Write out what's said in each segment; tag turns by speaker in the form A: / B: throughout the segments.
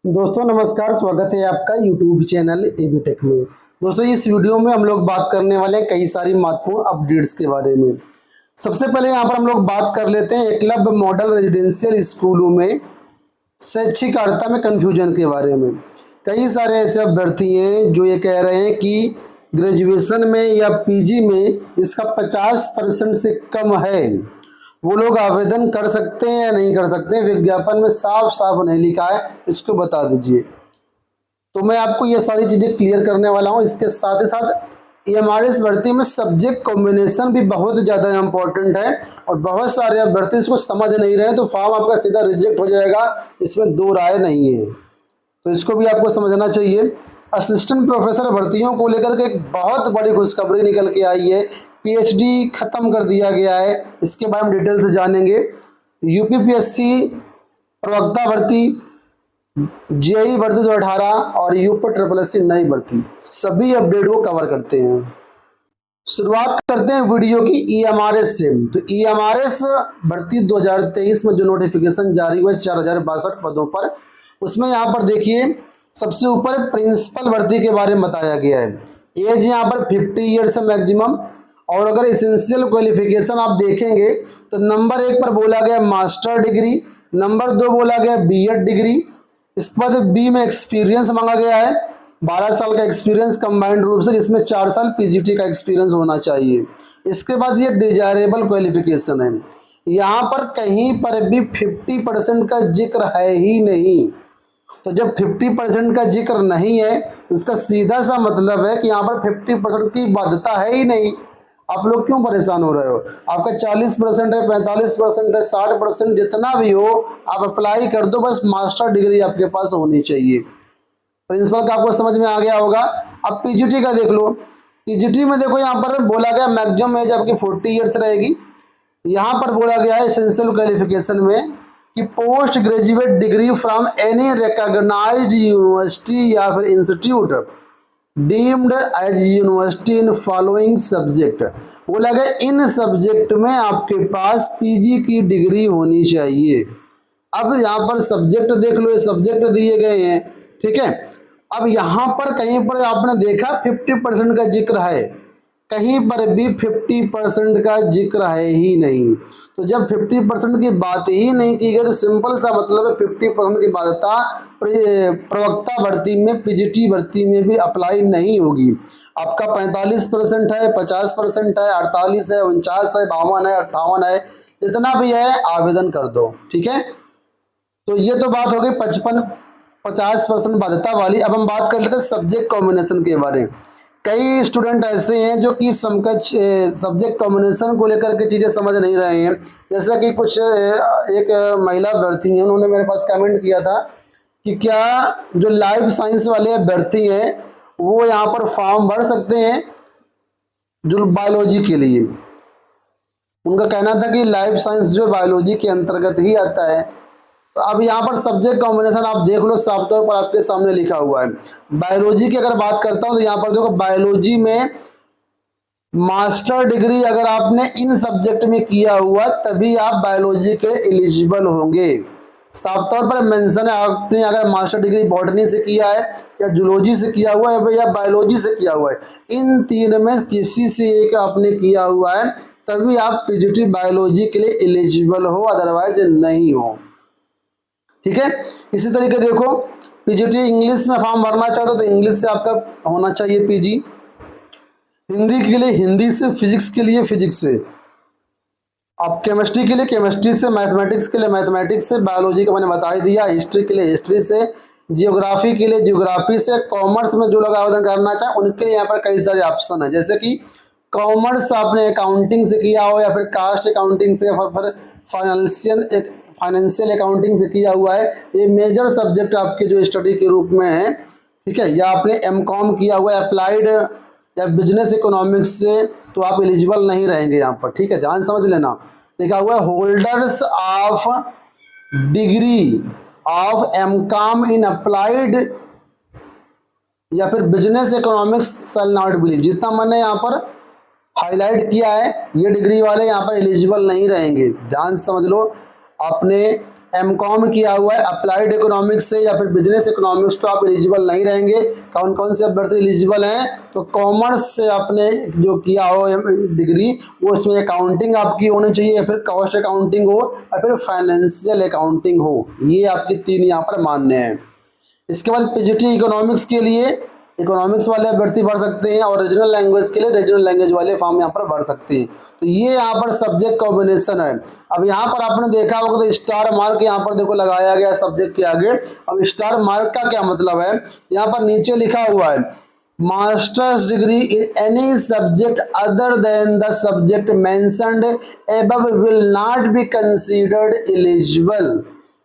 A: दोस्तों नमस्कार, स्वागत है आपका यूट्यूब चैनल एबी टेक में। दोस्तों इस वीडियो में हम लोग बात करने वाले हैं कई सारी महत्वपूर्ण अपडेट्स के बारे में। सबसे पहले यहाँ पर हम लोग बात कर लेते हैं एकलव्य मॉडल रेजिडेंशियल स्कूलों में शैक्षिक अर्हता में कन्फ्यूजन के बारे में। कई सारे ऐसे अभ्यर्थी हैं जो ये कह रहे हैं कि ग्रेजुएशन में या पीजी में इसका 50% से कम है, वो लोग आवेदन कर सकते हैं या नहीं कर सकते हैं। विज्ञापन में साफ साफ नहीं लिखा है, इसको बता दीजिए। तो मैं आपको ये सारी चीज़ें क्लियर करने वाला हूँ। इसके साथ ही साथ एमआरएस भर्ती में सब्जेक्ट कॉम्बिनेशन भी बहुत ज़्यादा इम्पोर्टेंट है और बहुत सारे अभ्यर्थी इसको समझ नहीं रहे हैं, तो फॉर्म आपका सीधा रिजेक्ट हो जाएगा, इसमें दो राय नहीं है। तो इसको भी आपको समझना चाहिए। असिस्टेंट प्रोफेसर भर्तियों को लेकर के एक बहुत बड़ी खुशखबरी निकल के आई है। पीएचडी खत्म कर दिया गया है, इसके बारे में डिटेल से जानेंगे। यूपीपीएससी प्रवक्ता भर्ती, जेई भर्ती 2018 और यूपी ट्रिपल एससी नई भर्ती, सभी अपडेट को कवर करते हैं। शुरुआत करते हैं वीडियो की ईएमआरएस से। तो ईएमआरएस भर्ती 2023 में जो नोटिफिकेशन जारी हुआ 4062 पदों पर, उसमें यहाँ पर देखिए सबसे ऊपर प्रिंसिपल भर्ती के बारे में बताया गया है। एज यहाँ पर 50 ईयर्स है मैक्सिमम। और अगर एसेंशियल क्वालिफिकेशन आप देखेंगे तो नंबर 1 पर बोला गया मास्टर डिग्री, नंबर 2 बोला गया बीएड डिग्री। इस पर बी में एक्सपीरियंस मांगा गया है, 12 साल का एक्सपीरियंस कंबाइंड रूप से, जिसमें 4 साल पीजीटी का एक्सपीरियंस होना चाहिए। इसके बाद ये डिजायरेबल क्वालिफिकेशन है। यहाँ पर कहीं पर भी 50% का जिक्र है ही नहीं। तो जब 50% का जिक्र नहीं है तो इसका सीधा सा मतलब है कि यहाँ पर 50% की बाध्यता है ही नहीं। आप लोग क्यों परेशान हो रहे हो? आपका 40% है, 45% है, 60%, जितना भी हो आप अप्लाई कर दो, बस मास्टर डिग्री आपके पास होनी चाहिए। प्रिंसिपल का आपको समझ में आ गया होगा। अब पीजीटी का देख लो। पीजीटी में देखो यहाँ पर बोला गया मैक्सिमम एज आपकी 40 ईयर्स रहेगी। यहाँ पर बोला गया है एसेंशियल क्वालिफिकेशन में कि post graduate degree from any recognised university या फिर institute deemed as university in following subject. बोला गया इन सब्जेक्ट में आपके पास पीजी की डिग्री होनी चाहिए। अब यहाँ पर सब्जेक्ट देख लो, ये सब्जेक्ट दिए गए हैं, ठीक है। अब यहाँ पर कहीं पर आपने देखा 50% का जिक्र है, कहीं पर भी 50% का जिक्र है ही नहीं। तो जब 50% की बात ही नहीं की गई तो सिंपल सा मतलब है 50% की बाध्यता प्रवक्ता भर्ती में, पीजीटी भर्ती में भी अप्लाई नहीं होगी। आपका 45% है, 50% है, 48 है, 49 है, 52 है, 58 है, जितना भी है आवेदन कर दो, ठीक है। तो ये तो बात हो गई 50% बाध्यता वाली। अब हम बात कर लेते हैं सब्जेक्ट कॉम्बिनेशन के बारे में। कई स्टूडेंट ऐसे हैं जो कि समकक्ष सब्जेक्ट कॉम्बिनेशन को लेकर के चीज़ें समझ नहीं रहे हैं। जैसा कि कुछ एक महिला अभ्यर्थी हैं, उन्होंने मेरे पास कमेंट किया था कि क्या जो लाइफ साइंस वाले अभ्यर्थी हैं वो यहाँ पर फॉर्म भर सकते हैं जो बायोलॉजी के लिए। उनका कहना था कि लाइफ साइंस जो बायोलॉजी के अंतर्गत ही आता है। तो अब यहाँ पर सब्जेक्ट कॉम्बिनेशन आप देख लो, साफ तौर पर आपके सामने लिखा हुआ है। बायोलॉजी की अगर बात करता हूँ तो यहाँ पर देखो बायोलॉजी में मास्टर डिग्री अगर आपने इन सब्जेक्ट में किया हुआ तभी आप बायोलॉजी के एलिजिबल होंगे। साफ तौर पर मेंशन है, आपने अगर मास्टर डिग्री बॉटनी से किया है या जूलॉजी से किया हुआ है या बायोलॉजी से किया हुआ है, इन तीन में किसी से एक आपने किया हुआ है तभी आप पीजीटी बायोलॉजी के लिए एलिजिबल हो, अदरवाइज नहीं हो, ठीक है। इसी तरीके देखो पीजीटी इंग्लिश में फॉर्म भरना चाहते हो तो इंग्लिश से आपका होना चाहिए पीजी, हिंदी के लिए हिंदी से, फिजिक्स के लिए फिजिक्स से, आप केमिस्ट्री के लिए केमिस्ट्री से, मैथमेटिक्स के लिए मैथमेटिक्स से, बायोलॉजी का मैंने बता ही दिया, हिस्ट्री के लिए हिस्ट्री से, जियोग्राफी के लिए जियोग्राफी से। कॉमर्स में जो लोग आवेदन करना चाहें उनके लिए यहाँ पर कई सारे ऑप्शन है, जैसे कि कॉमर्स आपने अकाउंटिंग से किया हो या फिर कास्ट अकाउंटिंग से या फिर फाइनेंशियल अकाउंटिंग से किया हुआ है, ये मेजर सब्जेक्ट आपके जो स्टडी के रूप में है, ठीक है। या आपने एमकॉम किया हुआ है अप्लाइड या बिजनेस इकोनॉमिक्स से, तो आप एलिजिबल नहीं रहेंगे यहाँ पर, ठीक है, ध्यान समझ लेना। लिखा हुआ है holders of degree of MCom in applied या फिर business economics shall not believe. जितना मैंने यहाँ पर हाईलाइट किया है ये डिग्री वाले यहाँ पर एलिजिबल नहीं रहेंगे, ध्यान समझ लो। आपने एमकॉम किया हुआ है अप्लाइड इकोनॉमिक्स से या फिर बिजनेस इकोनॉमिक्स, तो आप एलिजिबल नहीं रहेंगे। कौन कौन से अभ्यर्थी एलिजिबल हैं? तो कॉमर्स से आपने जो किया हो डिग्री, वो उसमें अकाउंटिंग आपकी होनी चाहिए, या फिर कॉस्ट अकाउंटिंग हो, या फिर फाइनेंशियल अकाउंटिंग हो। ये आपकी 3 यहाँ पर मान्य है। इसके बाद पीजीटी इकोनॉमिक्स के लिए इकोनॉमिक्स वाले अभ्यर्थी भर सकते हैं, और रीजनल लैंग्वेज के लिए रीजनल लैंग्वेज वाले फॉर्म यहाँ पर भर सकते हैं। तो ये यहाँ पर सब्जेक्ट कॉम्बिनेशन है। अब यहाँ पर आपने देखा होगा तो स्टार मार्क यहाँ पर देखो लगाया गया है सब्जेक्ट के आगे। अब स्टार मार्क का क्या मतलब है? यहाँ पर नीचे लिखा हुआ है masters degree in any subject other than the subject mentioned above will not be considered eligible.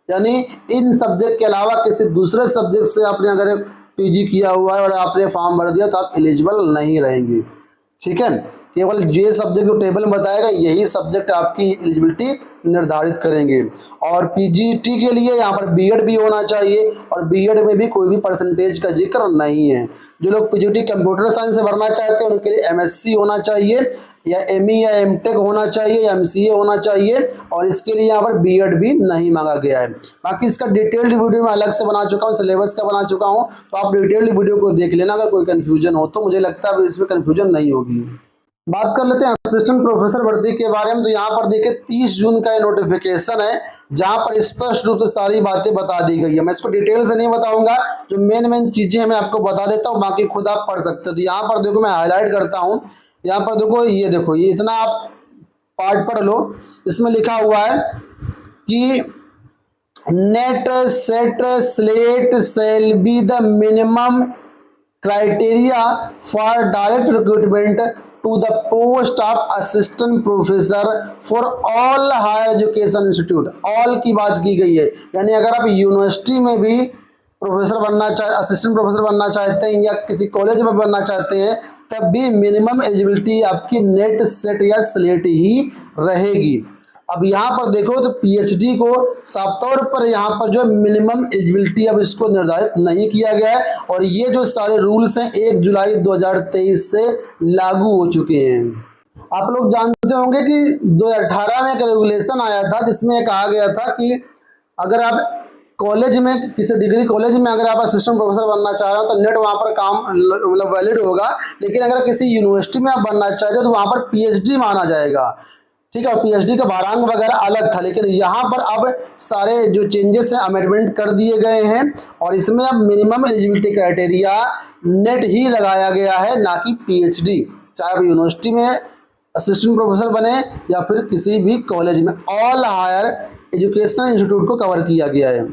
A: यानी इन सब्जेक्ट के अलावा किसी दूसरे सब्जेक्ट से आपने अगर पीजी किया हुआ है और आपने फॉर्म भर दिया तो आप एलिजिबल नहीं रहेंगे। ठीक है, केवल ये सब्जेक्ट जो टेबल में बताएगा यही सब्जेक्ट आपकी एलिजिबिलिटी निर्धारित करेंगे। और पीजीटी के लिए यहाँ पर बीएड भी होना चाहिए, और बीएड में भी कोई भी परसेंटेज का जिक्र नहीं है। जो लोग पीजीटी कंप्यूटर साइंस से भरना चाहते हैं उनके लिए एमएससी होना चाहिए, या एमई या एमटेक होना चाहिए, या एमसीए होना चाहिए, और इसके लिए यहाँ पर बीएड भी नहीं मांगा गया है। बाकी इसका डिटेल्ड वीडियो मैं अलग से बना चुका हूँ, सिलेबस का बना चुका हूँ, तो आप डिटेल्ड वीडियो को देख लेना। अगर कोई कन्फ्यूजन हो तो मुझे लगता है इसमें कन्फ्यूजन नहीं होगी। बात कर लेते हैं असिस्टेंट प्रोफेसर भर्ती के बारे में। तो यहाँ पर देखिए 30 जून का ये नोटिफिकेशन है, जहाँ पर स्पष्ट रूप से सारी बातें बता दी गई है। मैं इसको डिटेल से नहीं बताऊंगा, जो मेन चीजें मैं आपको बता देता हूँ, बाकी खुद आप पढ़ सकते हो। तो यहाँ पर देखो मैं हाईलाइट करता हूँ, यहाँ पर देखो ये इतना आप पार्ट पढ़ लो। इसमें लिखा हुआ है कि NET SET SLET shall be the minimum criteria for direct recruitment to the post of assistant professor for all higher education institute। all की बात की गई है, यानी अगर आप यूनिवर्सिटी में भी प्रोफेसर बनना असिस्टेंट प्रोफेसर बनना चाहते हैं या किसी कॉलेज में बनना चाहते हैं, तब भी मिनिमम एलिजिबिलिटी आपकी नेट सेट या स्लेट ही रहेगी। अब यहाँ पर देखो तो पीएचडी को साफ तौर पर यहाँ पर जो मिनिमम एलिजिबिलिटी अब इसको निर्धारित नहीं किया गया है, और ये जो सारे रूल्स हैं 1 जुलाई 2023 से लागू हो चुके हैं। आप लोग जानते होंगे कि 2018 में एक रेगुलेशन आया था जिसमें कहा गया था कि अगर आप कॉलेज में किसी डिग्री कॉलेज में अगर आप असिस्टेंट प्रोफेसर बनना चाह रहे हो तो नेट वहाँ पर काम मतलब वैलिड होगा, लेकिन अगर किसी यूनिवर्सिटी में आप बनना चाहते हो तो वहाँ पर पीएचडी माना जाएगा। ठीक है, पीएचडी का भारांक वगैरह अलग था, लेकिन यहाँ पर अब सारे जो चेंजेस हैं अमेंडमेंट कर दिए गए हैं, और इसमें अब मिनिमम एलिजिबिलिटी क्राइटेरिया नेट ही लगाया गया है, ना कि पीएचडी। चाहे आप यूनिवर्सिटी में असिस्टेंट प्रोफेसर बने या फिर किसी भी कॉलेज में, ऑल हायर एजुकेशनल इंस्टीट्यूट को कवर किया गया है।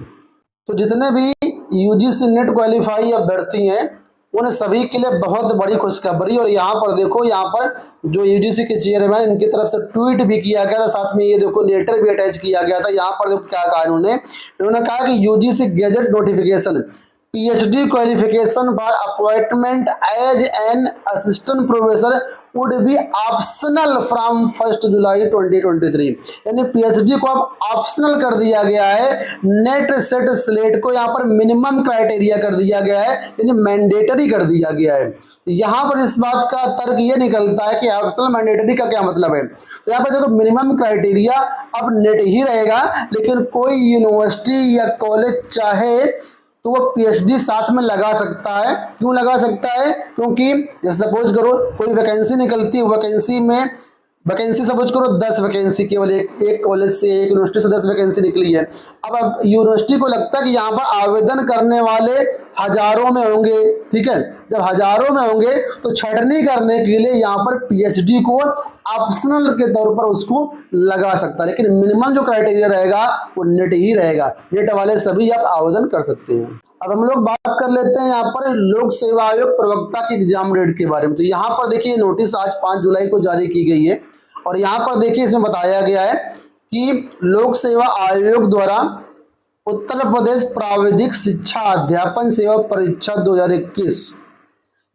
A: तो जितने भी यूजीसी नेट क्वालिफाई अभ्यर्थी हैं उन सभी के लिए बहुत बड़ी खुशखबरी। और यहाँ पर देखो, यहाँ पर जो यूजीसी के चेयरमैन इनकी तरफ से ट्वीट भी किया गया था, साथ में ये देखो लेटर भी अटैच किया गया था। यहाँ पर देखो क्या कहा इन्होंने कहा कि UGC gazette notification PhD qualification for appointment as an assistant professor would be optional from 1 July 2023। यानी पीएचडी को अब ऑप्शनल कर दिया गया है, नेट सेट स्लेट को यहाँ पर मिनिमम क्राइटेरिया कर दिया गया है, यानी मैंडेटरी कर दिया गया है। यहाँ पर इस बात का तर्क ये निकलता है कि ऑप्शनल मैंडेटरी का क्या मतलब है। तो यहाँ पर देखो मिनिमम क्राइटेरिया अब नेट ही रहेगा, लेकिन कोई यूनिवर्सिटी या कॉलेज चाहे तो वो पीएचडी साथ में लगा सकता है। क्यों लगा सकता है? क्योंकि जैसे सपोज करो कोई वैकेंसी निकलती है, वैकेंसी सपोज करो 10 वैकेंसी, केवल एक कॉलेज से एक यूनिवर्सिटी से 10 वैकेंसी निकली है। अब यूनिवर्सिटी को लगता है कि यहाँ पर आवेदन करने वाले हजारों में होंगे। ठीक है, जब हजारों में होंगे तो छटनी करने के लिए यहाँ पर पीएचडी को ऑप्शनल के तौर पर उसको लगा सकता है, लेकिन मिनिमम जो क्राइटेरिया रहेगा वो नेट ही रहेगा। नेट वाले सभी आप आवेदन कर सकते हैं। अब हम लोग बात कर लेते हैं यहाँ पर लोक सेवा आयोग प्रवक्ता की एग्जाम डेट के बारे में। तो यहाँ पर देखिए नोटिस आज 5 जुलाई को जारी की गई है, और यहाँ पर देखिए इसमें बताया गया है कि लोक सेवा आयोग द्वारा उत्तर प्रदेश प्राविधिक शिक्षा अध्यापन सेवा परीक्षा 2021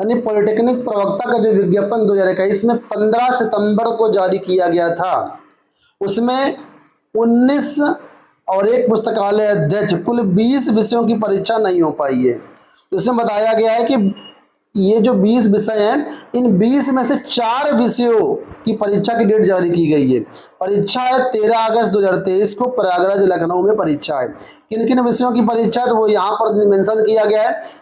A: यानी पॉलिटेक्निक प्रवक्ता का जो विज्ञापन 2021 में 15 सितंबर को जारी किया गया था, उसमें 19 और एक पुस्तकालय अध्यक्ष कुल 20 विषयों की परीक्षा नहीं हो पाई है। तो इसमें बताया गया है कि ये जो 20 विषय हैं, इन 20 में से 4 विषयों की परीक्षा की डेट जारी की गई है। परीक्षा है 13 अगस्त 2023 को प्रयागराज लखनऊ में परीक्षा है। किन किन विषयों की परीक्षा है तो वो यहाँ पर मेंशन किया गया है।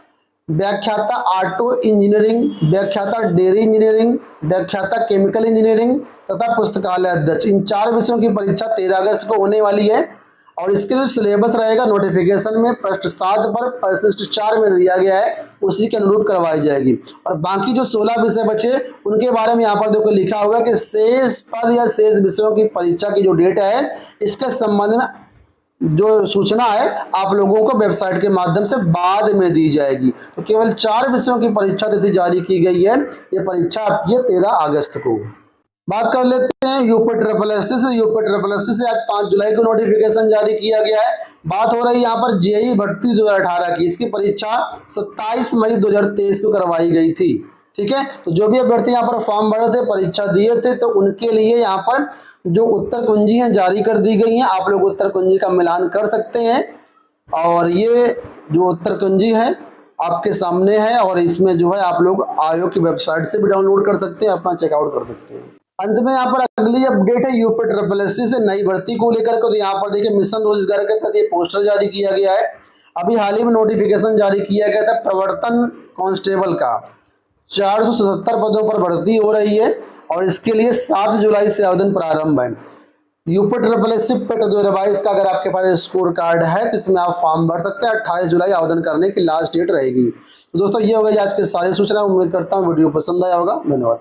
A: व्याख्याता ऑटो इंजीनियरिंग, व्याख्याता डेयरी इंजीनियरिंग, व्याख्याता केमिकल इंजीनियरिंग तथा पुस्तकालय अध्यक्ष, इन 4 विषयों की परीक्षा 13 अगस्त को होने वाली है। और इसके जो सिलेबस रहेगा नोटिफिकेशन में पृष्ठ 7 पर पृष्ठ 4 में दिया गया है, उसी के अनुरूप करवाई जाएगी। और बाकी जो 16 विषय बचे उनके बारे में यहाँ पर देखो लिखा हुआ है कि शेष पद या शेष विषयों की परीक्षा की जो डेट है इसके संबंध में जो सूचना है आप लोगों को वेबसाइट के माध्यम से बाद में दी जाएगी। तो केवल 4 विषयों की परीक्षा तिथि जारी की गई है। ये परीक्षा आपकी है 13 अगस्त को। बात कर लेते हैं यूपी ट्रिपल एससी से। यूपी ट्रिपल एससी से आज 5 जुलाई को नोटिफिकेशन जारी किया गया है। बात हो रही है यहाँ पर जेईई भर्ती 2018 की। इसकी परीक्षा 27 मई 2023 को करवाई गई थी। ठीक है, तो जो भी अभ्यर्थी यहाँ पर फॉर्म भरे थे, परीक्षा दिए थे, तो उनके लिए यहाँ पर जो उत्तर कुंजी हैं जारी कर दी गई हैं। आप लोग उत्तर कुंजी का मिलान कर सकते हैं और ये जो उत्तर कुंजी है आपके सामने है और इसमें जो है आप लोग आयोग की वेबसाइट से भी डाउनलोड कर सकते हैं, अपना चेकआउट कर सकते हैं। अंत में यहाँ पर अगली अपडेट है यूपी ट्रिपल एससी से नई भर्ती को लेकर के। तो यहाँ पर देखिए मिशन रोजगार के तहत ये पोस्टर जारी किया गया है। अभी हाल ही में नोटिफिकेशन जारी किया गया था प्रवर्तन कांस्टेबल का। 477 पदों पर भर्ती हो रही है और इसके लिए 7 जुलाई से आवेदन प्रारंभ है। यूपी ट्रिपल एससी पेट 2022 का अगर आपके पास स्कोर कार्ड है तो इसमें आप फॉर्म भर सकते हैं। 28 जुलाई आवेदन करने की लास्ट डेट रहेगी। तो दोस्तों ये हो गई आज की सारी सूचना। उम्मीद करता हूँ वीडियो पसंद आया होगा। धन्यवाद।